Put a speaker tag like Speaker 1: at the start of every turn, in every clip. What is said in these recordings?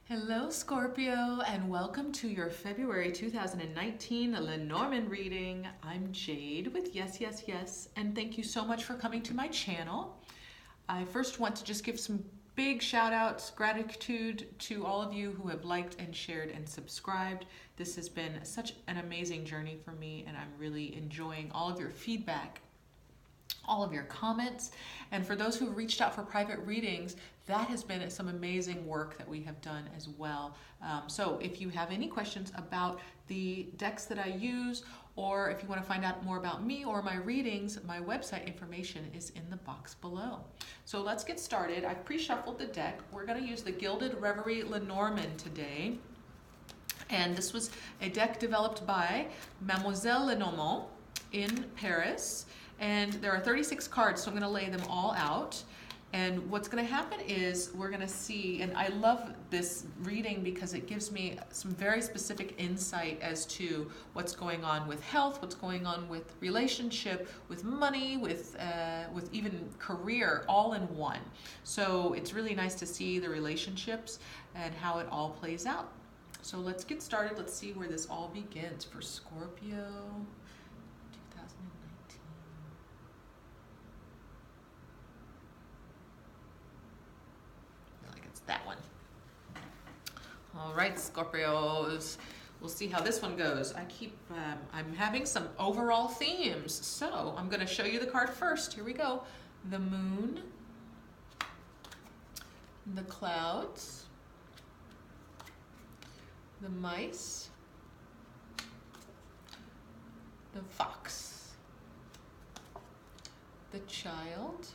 Speaker 1: Hello, Scorpio, and welcome to your February 2019 Lenormand reading. I'm Jade with yesYesYes, and thank you so much for coming to my channel. I first want to just give some big shout outs, gratitude to all of you who have liked and shared and subscribed. This has been such an amazing journey for me, and I'm really enjoying all of your feedback, all of your comments, and for those who reached out for private readings, that has been some amazing work that we have done as well. So if you have any questions about the decks that I use, or if you want to find out more about me or my readings, my website information is in the box below. So let's get started. I've pre-shuffled the deck. We're going to use the Gilded Reverie Lenormand today. And this was a deck developed by Mademoiselle Lenormand in Paris. And there are 36 cards, so I'm going to lay them all out. And what's going to happen is we're going to see, and I love this reading because it gives me some very specific insight as to what's going on with health, what's going on with relationship, with money, with even career, all in one. So it's really nice to see the relationships and how it all plays out. So let's get started. Let's see where this all begins for Scorpio. That one. All right, Scorpios. We'll see how this one goes. I'm having some overall themes, so I'm going to show you the card first. Here we go. The moon, the clouds, the mice, the fox, the child,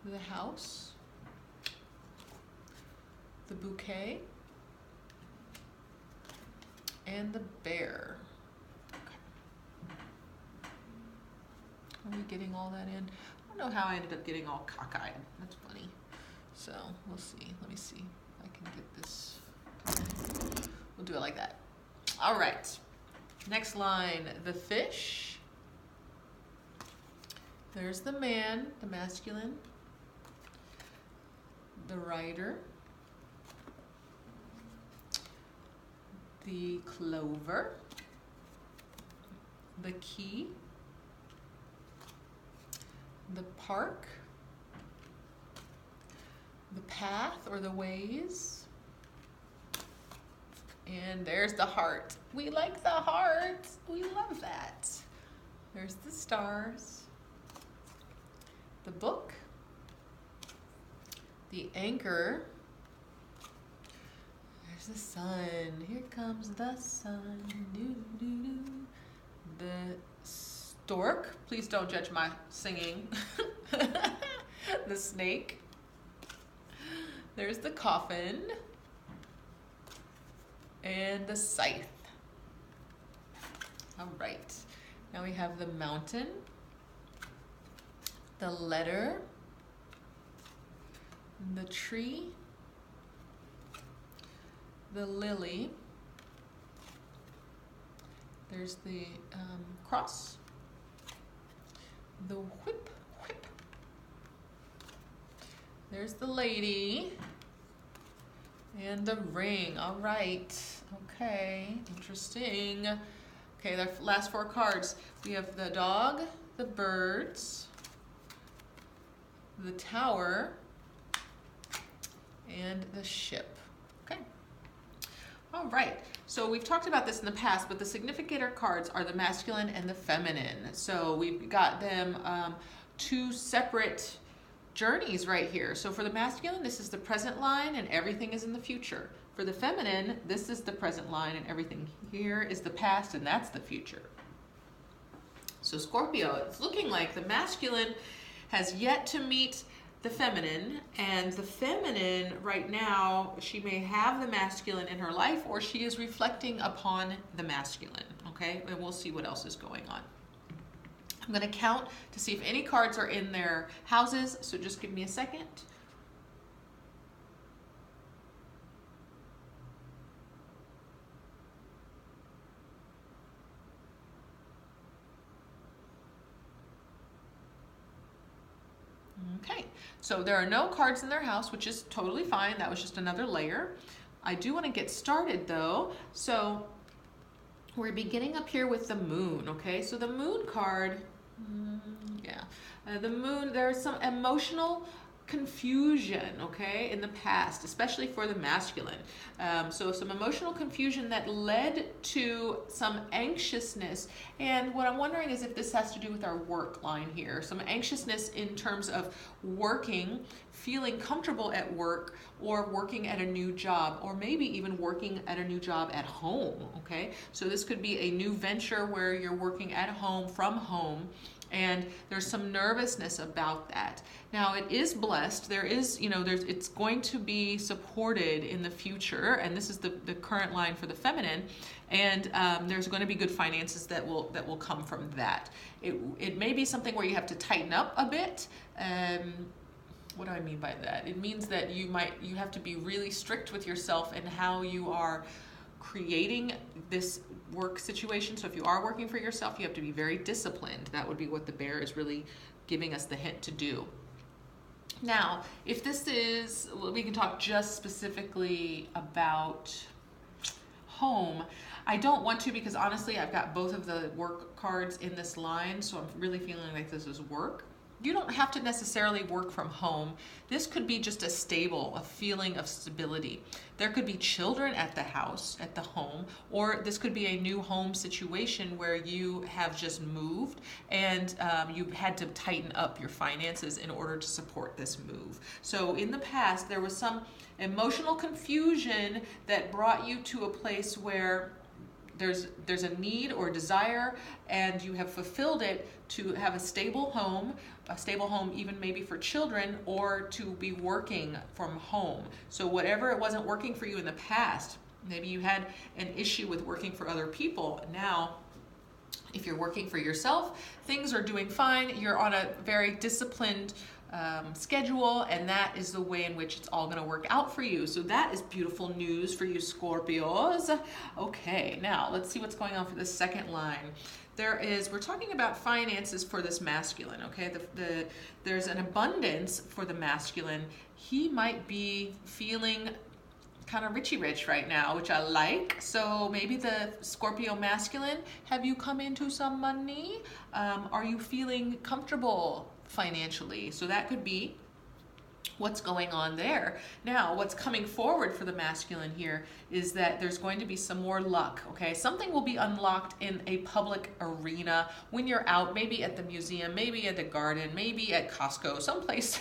Speaker 1: the house, the bouquet, and the bear. Okay. Are we getting all that in? I don't know how I ended up getting all cockeyed. That's funny. So we'll see. Let me see if I can get this. We'll do it like that. All right. Next line, the fish. There's the man, the masculine. The rider, the clover, the key, the park, the path or the ways, and there's the heart. We like the heart. We love that. There's the stars, the book, the anchor, there's the sun, here comes the sun, doo, doo, doo. The stork, please don't judge my singing, the snake, there's the coffin, and the scythe. All right, now we have the mountain, the letter, the tree, the lily, there's the cross, the whip, there's the lady, and the ring. All right, okay, interesting. Okay, the last four cards. We have the dog, the birds, the tower, and the ship. Okay. All right. So we've talked about this in the past, but the significator cards are the masculine and the feminine. So we've got them two separate journeys right here. So for the masculine, this is the present line and everything is in the future. For the feminine, this is the present line and everything here is the past and that's the future. So Scorpio, it's looking like the masculine has yet to meet the feminine, and the feminine right now, she may have the masculine in her life or she is reflecting upon the masculine, okay? And we'll see what else is going on. I'm going to count to see if any cards are in their houses, so just give me a second. Okay, so there are no cards in their house, which is totally fine. That was just another layer. I do want to get started though. So we're beginning up here with the moon, okay? So the moon card, the moon, there's some emotional confusion, okay, in the past, especially for the masculine. So some emotional confusion that led to some anxiousness. And what I'm wondering is if this has to do with our work line here. Some anxiousness in terms of working, feeling comfortable at work, or working at a new job, or maybe even working at a new job at home, okay? So this could be a new venture where you're working at home, from home, and there's some nervousness about that. Now it is blessed. There is, it's going to be supported in the future, and this is the current line for the feminine, and there's going to be good finances that will come from that. It may be something where you have to tighten up a bit. What do I mean by that? It means that you have to be really strict with yourself and how you are creating this work situation. So if you are working for yourself, you have to be very disciplined. That would be what the bear is really giving us the hint to do. Now, if this is, we can talk just specifically about home. I don't want to, because honestly, I've got both of the work cards in this line, so I'm really feeling like this is work. You don't have to necessarily work from home. This could be just a feeling of stability. There could be children at the house, at the home, or this could be a new home situation where you have just moved and you had to tighten up your finances in order to support this move. So in the past, there was some emotional confusion that brought you to a place where there's a need or desire, and you have fulfilled it to have a stable home even maybe for children, or to be working from home. So whatever it wasn't working for you in the past, maybe you had an issue with working for other people. Now, if you're working for yourself, things are doing fine. You're on a very disciplined schedule, and that is the way in which it's all going to work out for you. So that is beautiful news for you Scorpios. Okay, now let's see what's going on for the second line. We're talking about finances for this masculine, okay? There's an abundance for the masculine. He might be feeling kind of richy rich right now, which I like. So maybe the Scorpio masculine, have you come into some money? Are you feeling comfortable financially? So that could be what's going on there. Now, what's coming forward for the masculine here is that there's going to be some more luck, okay? Something will be unlocked in a public arena when you're out, maybe at the museum, maybe at the garden, maybe at Costco, someplace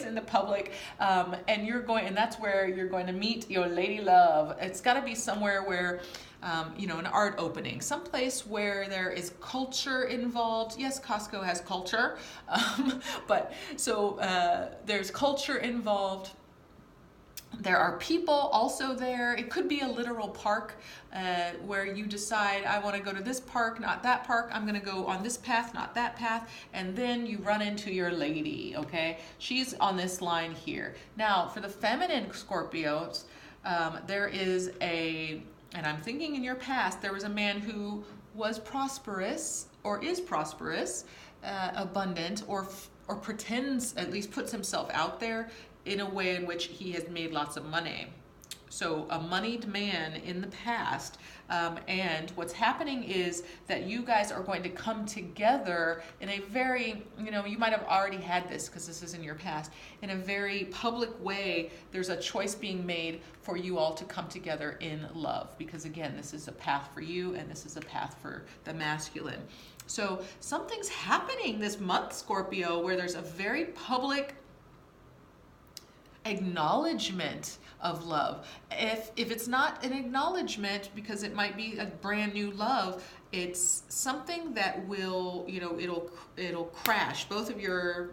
Speaker 1: in the public, and that's where you're going to meet your lady love. It's got to be somewhere where an art opening, someplace where there is culture involved. Yes, Costco has culture, but there's culture involved. There are people also there. It could be a literal park where you decide, I want to go to this park, not that park. I'm going to go on this path, not that path. And then you run into your lady, okay? She's on this line here. Now, for the feminine Scorpios, there is and I'm thinking in your past, there was a man who was prosperous, or is prosperous, abundant, or pretends, at least puts himself out there in a way in which he has made lots of money. So a moneyed man in the past, and what's happening is that you guys are going to come together in a very, you might have already had this because this is in your past, in a very public way. There's a choice being made for you all to come together in love, because again, this is a path for you and this is a path for the masculine. So something's happening this month, Scorpio, where there's a very public acknowledgement of love. If it's not an acknowledgement, because it might be a brand new love, it's something that will, it'll crash. Both of your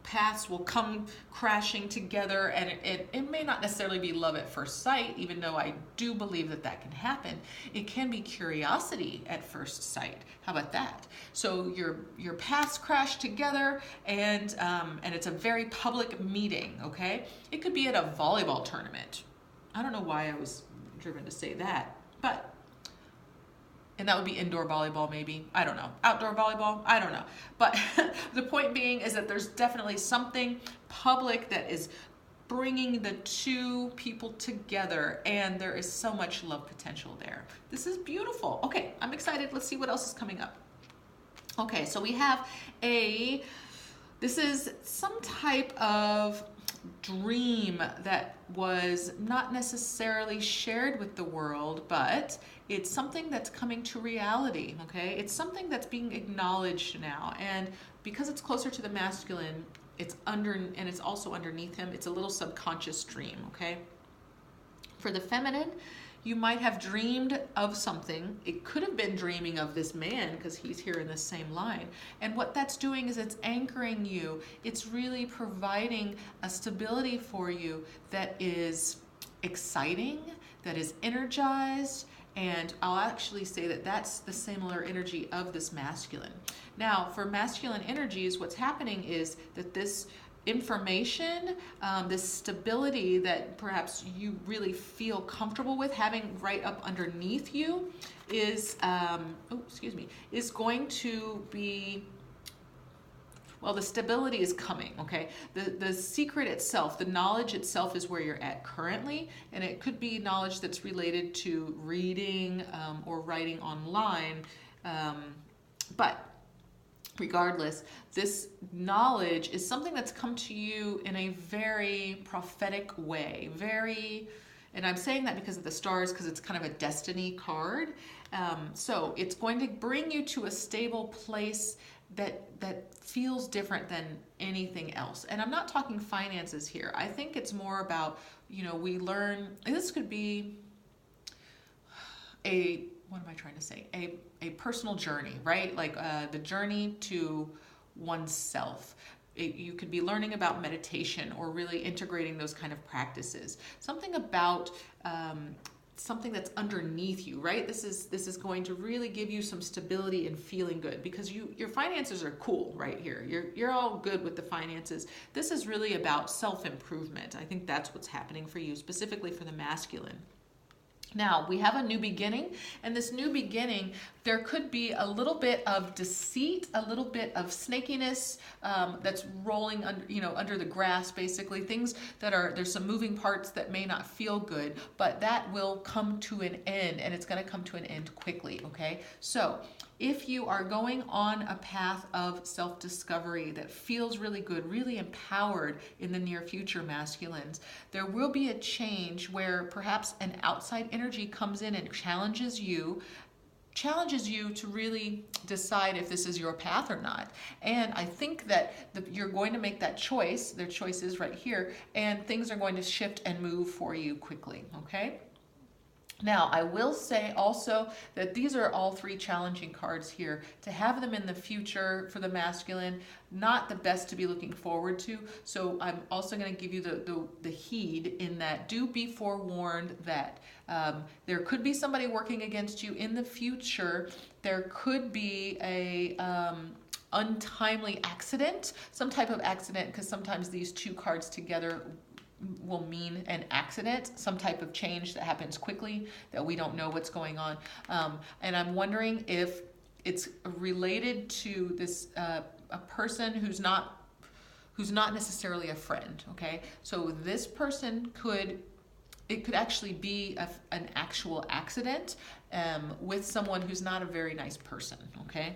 Speaker 1: paths will come crashing together, and it may not necessarily be love at first sight, even though I do believe that can happen. It can be curiosity at first sight. How about that? So your paths crash together, and it's a very public meeting, okay? It could be at a volleyball tournament. I don't know why I was driven to say that, but And that would be indoor volleyball, maybe. I don't know. Outdoor volleyball? I don't know. But the point being is that there's definitely something public that is bringing the two people together, and there is so much love potential there. This is beautiful. Okay, I'm excited. Let's see what else is coming up. Okay, so we have this is some type of dream that was not necessarily shared with the world, but it's something that's coming to reality, okay? It's something that's being acknowledged now, and because it's closer to the masculine, it's under, and it's also underneath him, it's a little subconscious dream, okay? For the feminine, you might have dreamed of something. It could have been dreaming of this man because he's here in the same line. And what that's doing is it's anchoring you. It's really providing a stability for you that is exciting, that is energized, and I'll actually say that that's the similar energy of this masculine. Now, for masculine energies, what's happening is that this information, this stability that perhaps you really feel comfortable with having right up underneath you is, is going to be, well, the stability is coming, okay? The secret itself, the knowledge itself is where you're at currently, and it could be knowledge that's related to reading or writing online, but regardless, this knowledge is something that's come to you in a very prophetic way, and I'm saying that because of the stars, because it's kind of a destiny card. So it's going to bring you to a stable place that feels different than anything else. And I'm not talking finances here. I think it's more about, we learn, and this could be what am I trying to say? A personal journey, right? Like the journey to oneself. You could be learning about meditation or really integrating those kind of practices. Something about something that's underneath you, right? This is going to really give you some stability and feeling good, because your finances are cool right here. You're all good with the finances. This is really about self-improvement. I think that's what's happening for you, specifically for the masculine. Now, we have a new beginning, and this new beginning, there could be a little bit of deceit, a little bit of snakiness that's rolling under the grass, basically. Things that there's some moving parts that may not feel good, but that will come to an end, and it's going to come to an end quickly, okay? So if you are going on a path of self-discovery that feels really good, really empowered in the near future, masculines, there will be a change where perhaps an outside energy comes in and challenges you to really decide if this is your path or not. And I think that you're going to make that choice. Their choice is right here, and things are going to shift and move for you quickly, okay? Now, I will say also that these are all three challenging cards here. To have them in the future for the masculine, not the best to be looking forward to. So I'm also going to give you the heed in that. Do be forewarned that there could be somebody working against you in the future. There could be a untimely accident, some type of accident, because sometimes these two cards together will mean an accident, some type of change that happens quickly that we don't know what's going on. And I'm wondering if it's related to this a person who's not necessarily a friend, okay? So this person could actually be an actual accident with someone who's not a very nice person, okay?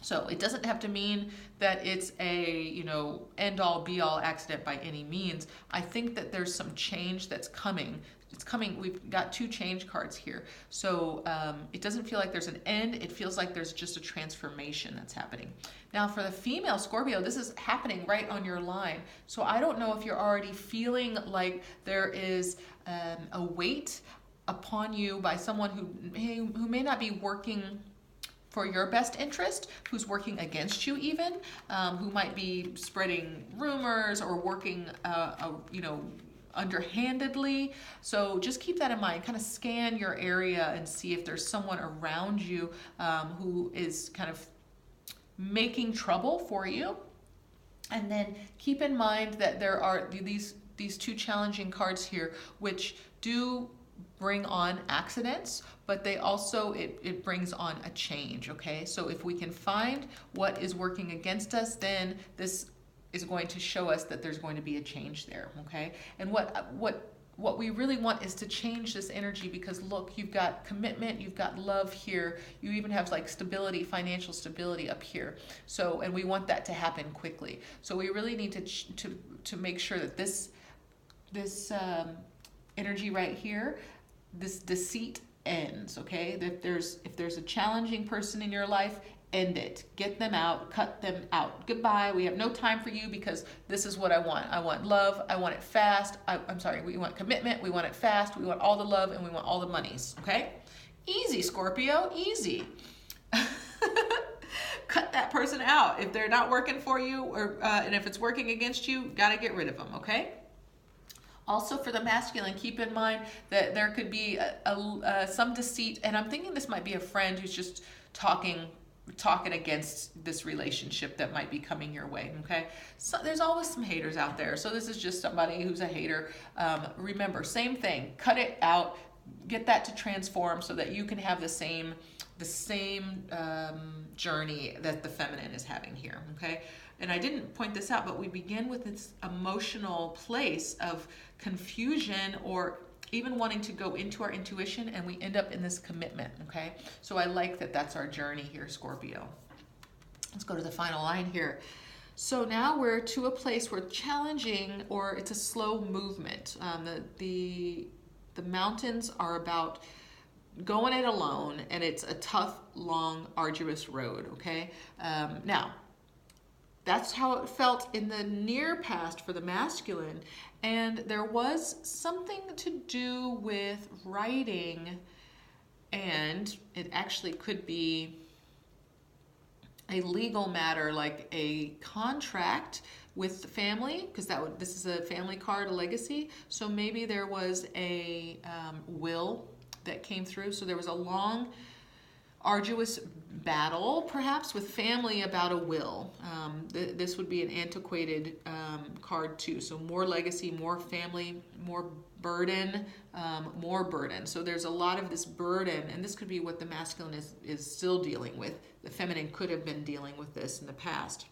Speaker 1: So it doesn't have to mean that it's a, end-all, be-all accident by any means. I think that there's some change that's coming. It's coming. We've got two change cards here. So it doesn't feel like there's an end. It feels like there's just a transformation that's happening. Now, for the female Scorpio, this is happening right on your line. So I don't know if you're already feeling like there is a weight upon you by someone who may not be working for your best interest, who's working against you even, who might be spreading rumors or working, underhandedly. So just keep that in mind. Kind of scan your area and see if there's someone around you who is kind of making trouble for you. And then keep in mind that there are these two challenging cards here, which do bring on accidents, but they also, it brings on a change, okay? So if we can find what is working against us, then this is going to show us that there's going to be a change there, okay? And what we really want is to change this energy, because look, you've got commitment, you've got love here, you even have like stability, financial stability up here. So, and we want that to happen quickly. So we really need to make sure that this energy right here, this deceit ends, okay? If there's a challenging person in your life, end it. Get them out, cut them out. Goodbye, we have no time for you, because this is what I want. I want love, I want it fast. We want commitment, we want it fast, we want all the love, and we want all the monies, okay? Easy, Scorpio, easy. Cut that person out. If they're not working for you, or and if it's working against you, gotta get rid of them, okay? Also for the masculine, keep in mind that there could be some deceit, and I'm thinking this might be a friend who's just talking against this relationship that might be coming your way, okay? So there's always some haters out there. So this is just somebody who's a hater. Remember, same thing, cut it out, get that to transform so that you can have the same journey that the feminine is having here, okay? And I didn't point this out, but we begin with this emotional place of confusion, or even wanting to go into our intuition, and we end up in this commitment, okay? So I like that that's our journey here, Scorpio. Let's go to the final line here. So now we're to a place where challenging, or it's a slow movement. The mountains are about going it alone, and it's a tough, long, arduous road, okay? Now, that's how it felt in the near past for the masculine. And there was something to do with writing, and it actually could be a legal matter, like a contract with the family, because this is a family card, a legacy. So maybe there was a will that came through. So there was a long, arduous battle, perhaps, with family about a will. This would be an antiquated card too. So more legacy, more family, more burden, more burden. So there's a lot of this burden, and this could be what the masculine is still dealing with. The feminine could have been dealing with this in the past.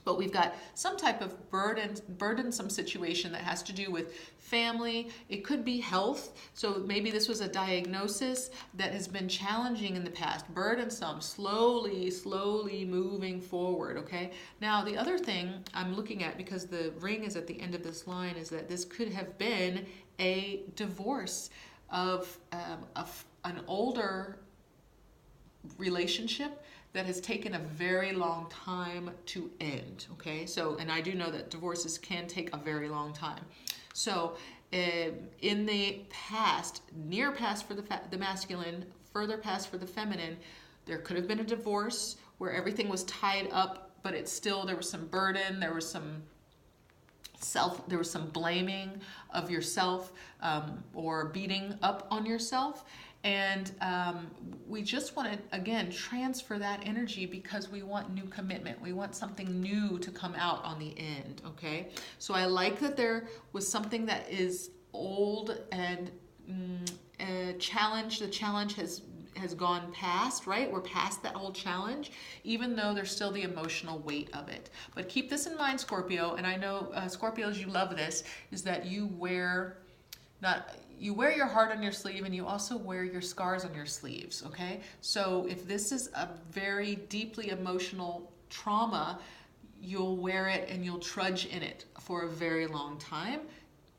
Speaker 1: But we've got some type of burdensome situation that has to do with family. It could be health. So maybe this was a diagnosis that has been challenging in the past, burdensome, slowly moving forward, okay? Now, the other thing I'm looking at, because the ring is at the end of this line, is that this could have been a divorce of an older relationship that has taken a very long time to end, okay? So, and I do know that divorces can take a very long time. So, in the past, near past for the masculine, further past for the feminine, there could have been a divorce where everything was tied up, but it's still, there was some burden, there was some blaming of yourself, or beating up on yourself. And we just want to, again, transfer that energy, because we want new commitment. We want something new to come out on the end, okay? So I like that there was something that is old and challenge. The challenge has gone past, right? We're past that old challenge, even though there's still the emotional weight of it. But keep this in mind, Scorpio, and I know, Scorpios, you love this, is that you wear your heart on your sleeve, and you also wear your scars on your sleeves, okay? So if this is a very deeply emotional trauma, you'll wear it and you'll trudge in it for a very long time.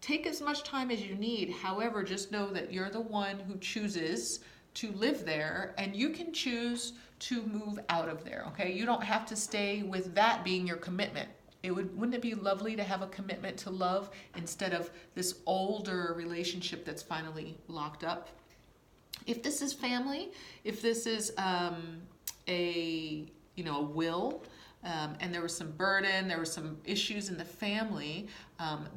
Speaker 1: Take as much time as you need. However, just know that you're the one who chooses to live there, and you can choose to move out of there, okay? You don't have to stay with that being your commitment. Wouldn't it be lovely to have a commitment to love instead of this older relationship that's finally locked up? If this is family, if this is a will, and there was some burden, there were some issues in the family,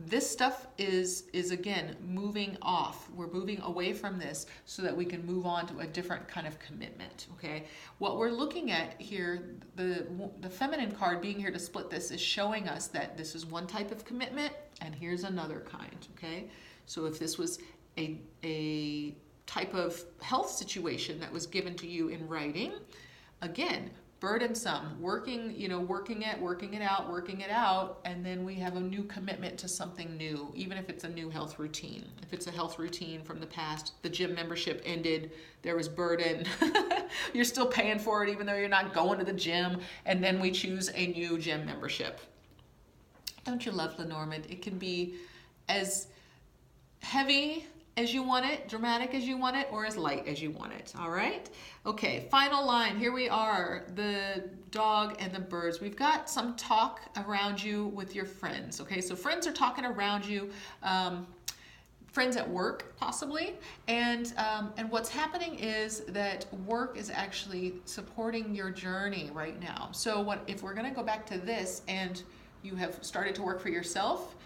Speaker 1: this stuff is again moving off. We're moving away from this so that we can move on to a different kind of commitment, okay? What we're looking at here, the feminine card being here to split this, is showing us that this is one type of commitment, and here's another kind, okay? So if this was a type of health situation that was given to you in writing. Again, burdensome, working it out, and then we have a new commitment to something new, even if it's a new health routine. If it's a health routine from the past, the gym membership ended, there was burden, you're still paying for it even though you're not going to the gym, and then we choose a new gym membership. Don't you love Lenormand? It can be as heavy as you want it, dramatic as you want it, or as light as you want it, all right? Okay, final line, here we are, the dog and the birds. We've got some talk around you with your friends, okay? So friends are talking around you, friends at work, possibly, and what's happening is that work is actually supporting your journey right now. So if we're gonna go back to this, and you have started to work for yourself,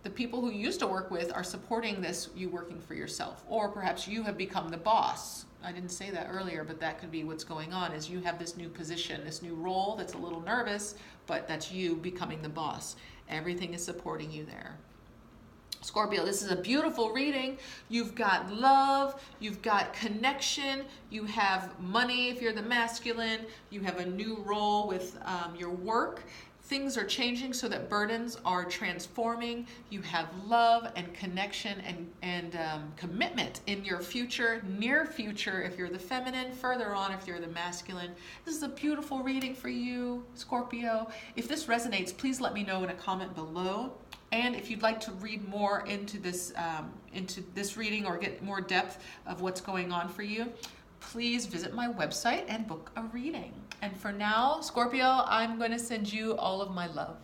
Speaker 1: the people who you used to work with are supporting this, you working for yourself. Or perhaps you have become the boss. I didn't say that earlier, but that could be what's going on, is you have this new position, this new role that's a little nervous, but that's you becoming the boss. Everything is supporting you there. Scorpio, this is a beautiful reading. You've got love, you've got connection, you have money if you're the masculine, you have a new role with your work. Things are changing so that burdens are transforming. You have love and connection and commitment in your future, near future if you're the feminine, further on if you're the masculine. This is a beautiful reading for you, Scorpio. If this resonates, please let me know in a comment below. And if you'd like to read more into this reading or get more depth of what's going on for you, please visit my website and book a reading. And for now, Scorpio, I'm going to send you all of my love.